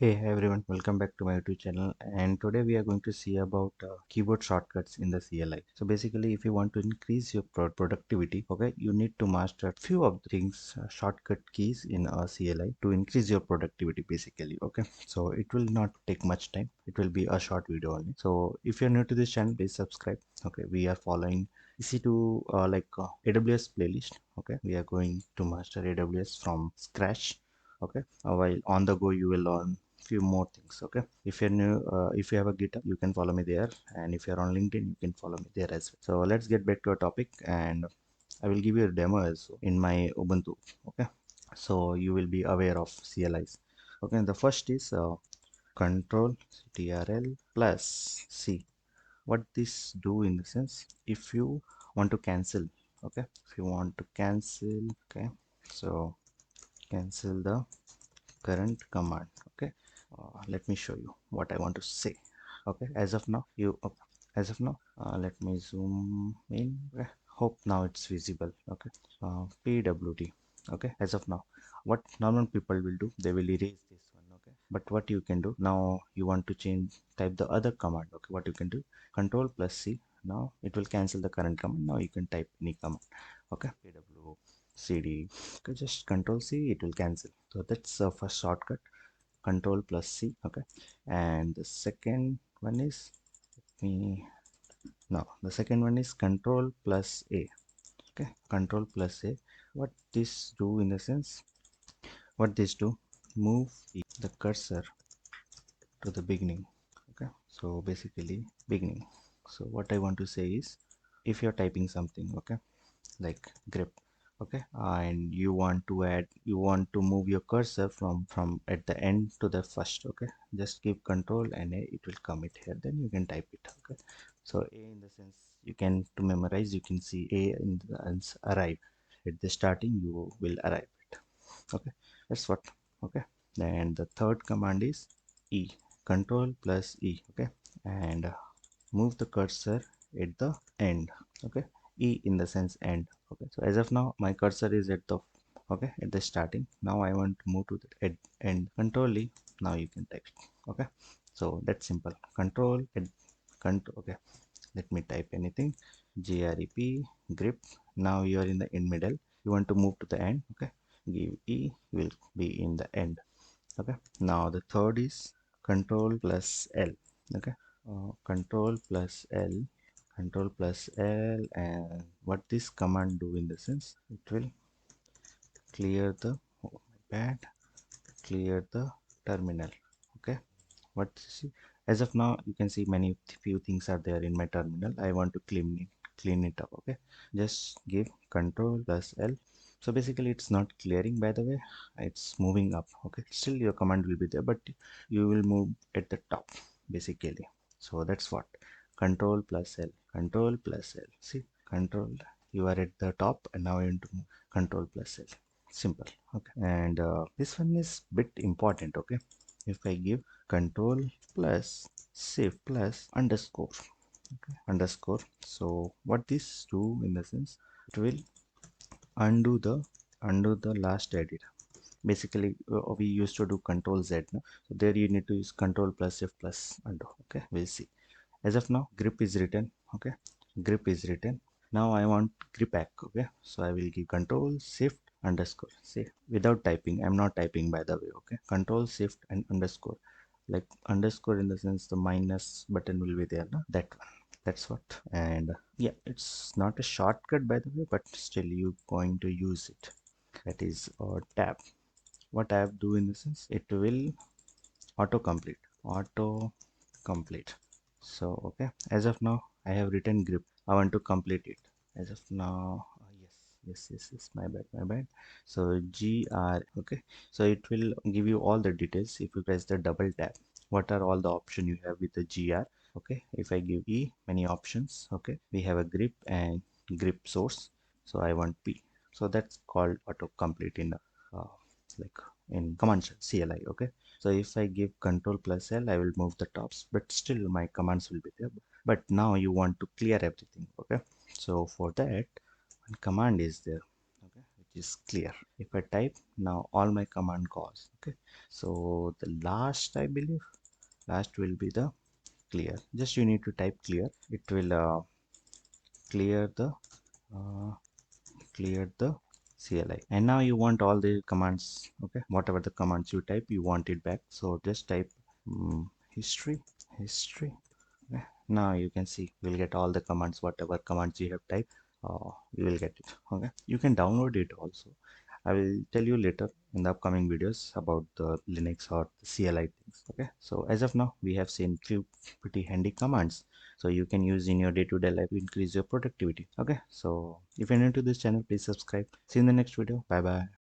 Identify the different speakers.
Speaker 1: Hey everyone, welcome back to my YouTube channel, and today we are going to see about keyboard shortcuts in the CLI. So basically, if you want to increase your productivity, okay, you need to master few of the things, shortcut keys in a CLI to increase your productivity basically, okay. So it will not take much time, it will be a short video only. So if you're new to this channel, please subscribe. Okay, we are following EC2 AWS playlist. Okay, we are going to master AWS from scratch. Okay, while on the go you will learn few more things. Okay, if you're new, if you have a GitHub, you can follow me there, and if you're on LinkedIn, you can follow me there as well. So let's get back to our topic, and I will give you a demo also in my Ubuntu. Okay, so you will be aware of CLIs. Okay, the first is control CTRL plus C. What this do in the sense, if you want to cancel, okay, if you want to cancel, okay, so cancel the current command. Okay, let me show you what I want to say. Okay, as of now let me zoom in. Okay. Hope now it's visible. Okay, pwd. Okay, as of now, what normal people will do, they will erase this one. Okay, but what you can do now, you want to change, type the other command. Okay, what you can do, control plus C. Now it will cancel the current command. Now you can type any command. Okay, pwcd. Okay, just control C, it will cancel. So that's the first shortcut, control plus C. Okay, and the second one is, me now the second one is control plus A. Okay, control plus A. What this do in the sense, what this do, move the cursor to the beginning. Okay, so basically beginning. So what I want to say is, if you're typing something, okay, like grep, okay, and you want to add, you want to move your cursor from at the end to the first. Okay, just give control and A, it will come it here, then you can type it. Okay, so A in the sense, you can, to memorize, you can see A in the sense arrive at the starting, you will arrive it. Okay, that's what. Okay, and the third command is E, control plus E. Okay, and move the cursor at the end. Okay, E in the sense end. Okay, so as of now my cursor is at the, okay, at the starting. Now I want to move to the end. Control E. Now you can type it. Okay, so that's simple. Control at control. Okay, let me type anything, grep. Now you are in the in middle, you want to move to the end. Okay, give E, will be in the end. Okay, now the third is control plus L. Okay, control plus L, control plus L, and what this command do in the sense, it will clear the, oh my bad, clear the terminal. Okay, what see, as of now you can see many few things are there in my terminal. I want to clean it up. Okay, just give control plus L. So basically it's not clearing, by the way, it's moving up. Okay, still your command will be there, but you will move at the top basically. So that's what, control plus L, control plus L. See, control, you are at the top, and now you want to move, control plus L. Simple. Okay, and this one is bit important. Okay, if I give control plus shift plus underscore. Okay, underscore. So what this do in the sense, it will undo the last edit. Basically we used to do control Z, no? So there you need to use control plus shift plus undo. Okay, we'll see. As of now grip is written. Okay, grip is written. Now I want grip back. Okay, so I will give control shift underscore. See, without typing, I'm not typing, by the way. Okay, control shift and underscore, like underscore in the sense the minus button will be there, no? That one, that's what. And yeah, it's not a shortcut, by the way, but still you going to use it. That is tab. What tab do in the sense, it will auto complete. So okay, as of now I have written grip, I want to complete it. As of now, yes, my bad. So gr. Okay, so it will give you all the details. If you press the double tap, what are all the options you have with the gr. Okay, if I give E, many options. Okay, we have a grip and grip source, so I want P. So that's called auto complete in uh, like in command shell CLI. Okay, so if I give control plus L, I will move the tops, but still my commands will be there. But now you want to clear everything. Okay, so for that, one command is there. Okay, which is clear. If I type, now all my command goes. Okay, so the last, I believe last will be the clear. Just you need to type clear. It will clear the uh, clear the CLI. And now you want all the commands. Okay, whatever the commands you type, you want it back. So just type history. Okay. Now you can see we'll get all the commands, whatever commands you have typed, you will get it. Okay, you can download it also. I will tell you later in the upcoming videos about the Linux or the CLI things. Okay, so as of now we have seen few pretty handy commands, so you can use in your day-to-day life to increase your productivity. Okay, so if you're new to this channel, please subscribe. See you in the next video. Bye bye.